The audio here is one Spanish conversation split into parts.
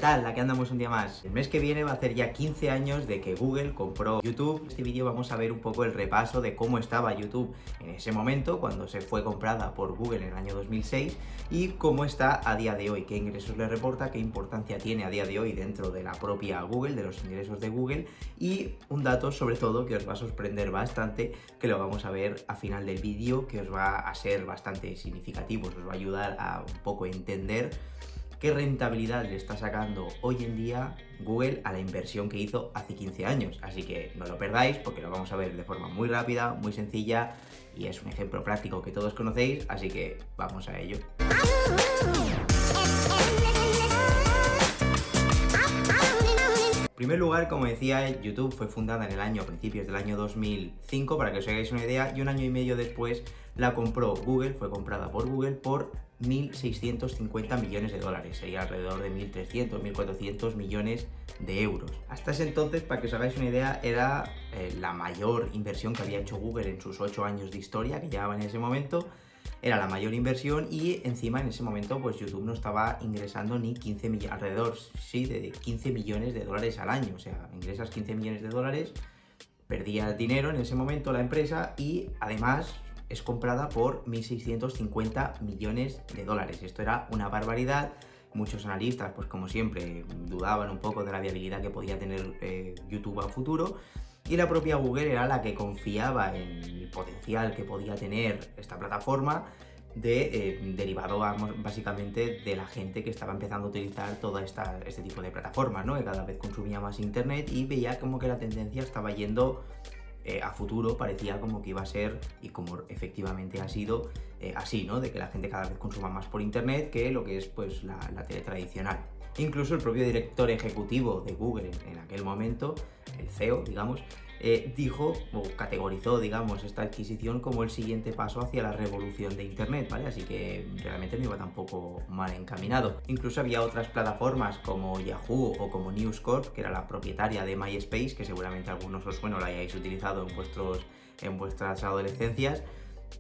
tal? Aquí andamos un día más. El mes que viene va a hacer ya 15 años de que Google compró YouTube. En este vídeo vamos a ver un poco el repaso de cómo estaba YouTube en ese momento, cuando se fue comprada por Google en el año 2006, y cómo está a día de hoy, qué ingresos le reporta, qué importancia tiene a día de hoy dentro de la propia Google, de los ingresos de Google, y un dato sobre todo que os va a sorprender bastante, que lo vamos a ver a final del vídeo, que os va a ser bastante significativo, os va a ayudar a un poco entender qué rentabilidad le está sacando hoy en día Google a la inversión que hizo hace 15 años. Así que no lo perdáis porque lo vamos a ver de forma muy rápida, muy sencilla, y es un ejemplo práctico que todos conocéis, así que vamos a ello. En primer lugar, como decía, YouTube fue fundada a principios del año 2005, para que os hagáis una idea, y un año y medio después la compró Google, fue comprada por Google por 1.650 millones de dólares, sería alrededor de 1.300, 1.400 millones de euros. Hasta ese entonces, para que os hagáis una idea, era la mayor inversión que había hecho Google en sus 8 años de historia que llevaba en ese momento. Era la mayor inversión y encima en ese momento pues YouTube no estaba ingresando ni 15 millones, alrededor de 15 millones de dólares al año. O sea, ingresas 15 millones de dólares, perdía dinero en ese momento la empresa y además es comprada por 1.650 millones de dólares. Esto era una barbaridad. Muchos analistas, pues como siempre, dudaban un poco de la viabilidad que podía tener YouTube a futuro. Y la propia Google era la que confiaba en el potencial que podía tener esta plataforma, derivado básicamente de la gente que estaba empezando a utilizar este tipo de plataformas, ¿no? Que cada vez consumía más internet y veía como que la tendencia estaba yendo a futuro, parecía como que iba a ser, y como efectivamente ha sido, así, ¿no? De que la gente cada vez consuma más por internet que lo que es pues la tele tradicional. Incluso el propio director ejecutivo de Google en aquel momento, el CEO, digamos, dijo o categorizó, digamos, esta adquisición como el siguiente paso hacia la revolución de internet, ¿vale? Así que realmente no iba tampoco mal encaminado. Incluso había otras plataformas como Yahoo o como News Corp, que era la propietaria de MySpace, que seguramente algunos os suena o la hayáis utilizado en vuestras adolescencias.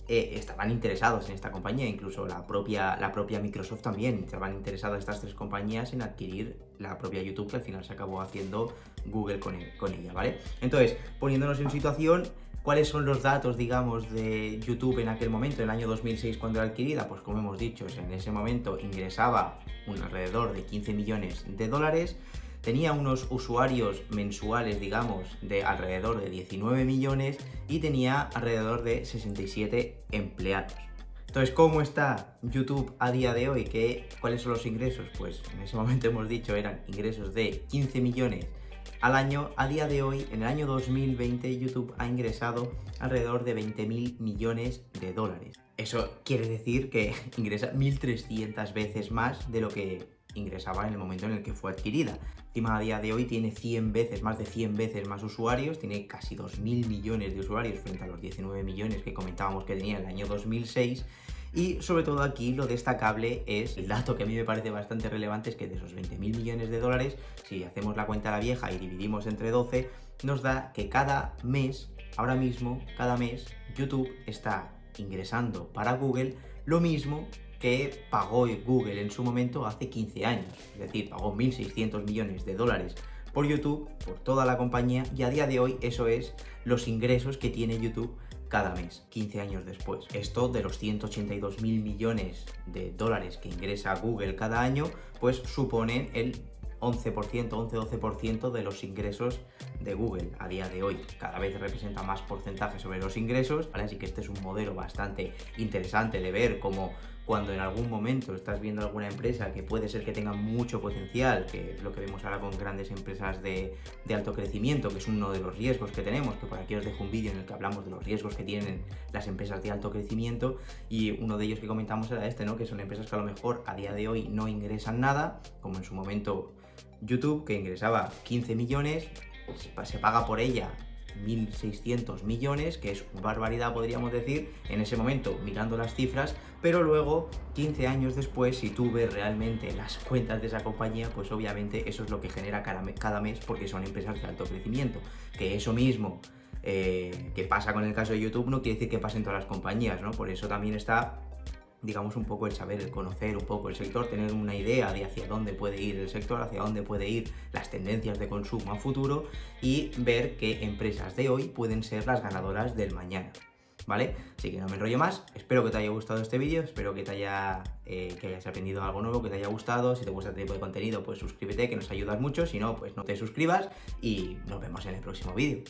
Estaban interesados en esta compañía, incluso la propia Microsoft también, estaban interesadas estas tres compañías en adquirir la propia YouTube, que al final se acabó haciendo Google con ella, ¿vale? Entonces, poniéndonos en situación, ¿cuáles son los datos, digamos, de YouTube en aquel momento, en el año 2006 cuando era adquirida? Pues como hemos dicho, en ese momento ingresaba alrededor de 15 millones de dólares, tenía unos usuarios mensuales, digamos, de alrededor de 19 millones y tenía alrededor de 67 empleados. Entonces, ¿cómo está YouTube a día de hoy? ¿Cuáles son los ingresos? Pues en ese momento hemos dicho eran ingresos de 15 millones al año. A día de hoy, en el año 2020, YouTube ha ingresado alrededor de 20.000 millones de dólares. Eso quiere decir que ingresa 1.300 veces más de lo que ingresaba en el momento en el que fue adquirida. Encima, a día de hoy tiene más de 100 veces más usuarios, tiene casi 2.000 millones de usuarios frente a los 19 millones que comentábamos que tenía en el año 2006. Y sobre todo aquí lo destacable es el dato que a mí me parece bastante relevante, es que de esos 20.000 millones de dólares, si hacemos la cuenta a la vieja y dividimos entre 12, nos da que cada mes, ahora mismo, cada mes, YouTube está ingresando para Google lo mismo que pagó Google en su momento hace 15 años. Es decir, pagó 1.600 millones de dólares por YouTube, por toda la compañía, y a día de hoy eso es los ingresos que tiene YouTube cada mes, 15 años después. Esto de los 182.000 millones de dólares que ingresa Google cada año, pues supone el 11%, de los ingresos de Google a día de hoy. Cada vez representa más porcentaje sobre los ingresos, ¿vale? Así que este es un modelo bastante interesante de ver cómo cuando en algún momento estás viendo alguna empresa que puede ser que tenga mucho potencial, que es lo que vemos ahora con grandes empresas de alto crecimiento, que es uno de los riesgos que tenemos, que por aquí os dejo un vídeo en el que hablamos de los riesgos que tienen las empresas de alto crecimiento, y uno de ellos que comentamos era este, ¿no? Que son empresas que a lo mejor a día de hoy no ingresan nada, como en su momento YouTube, que ingresaba 15 millones, se paga por ella 1.600 millones, que es una barbaridad, podríamos decir, en ese momento, mirando las cifras, pero luego, 15 años después, si tú ves realmente las cuentas de esa compañía, pues obviamente eso es lo que genera cada mes, porque son empresas de alto crecimiento. Que eso mismo que pasa con el caso de YouTube no quiere decir que pase en todas las compañías, ¿no? Por eso también está digamos, un poco el saber, el conocer un poco el sector, tener una idea de hacia dónde puede ir el sector, hacia dónde puede ir las tendencias de consumo a futuro y ver qué empresas de hoy pueden ser las ganadoras del mañana, ¿vale? Así que no me enrollo más, espero que te haya gustado este vídeo, espero que que hayas aprendido algo nuevo, que te haya gustado. Si te gusta este tipo de contenido, pues suscríbete, que nos ayudas mucho. Si no, pues no te suscribas y nos vemos en el próximo vídeo.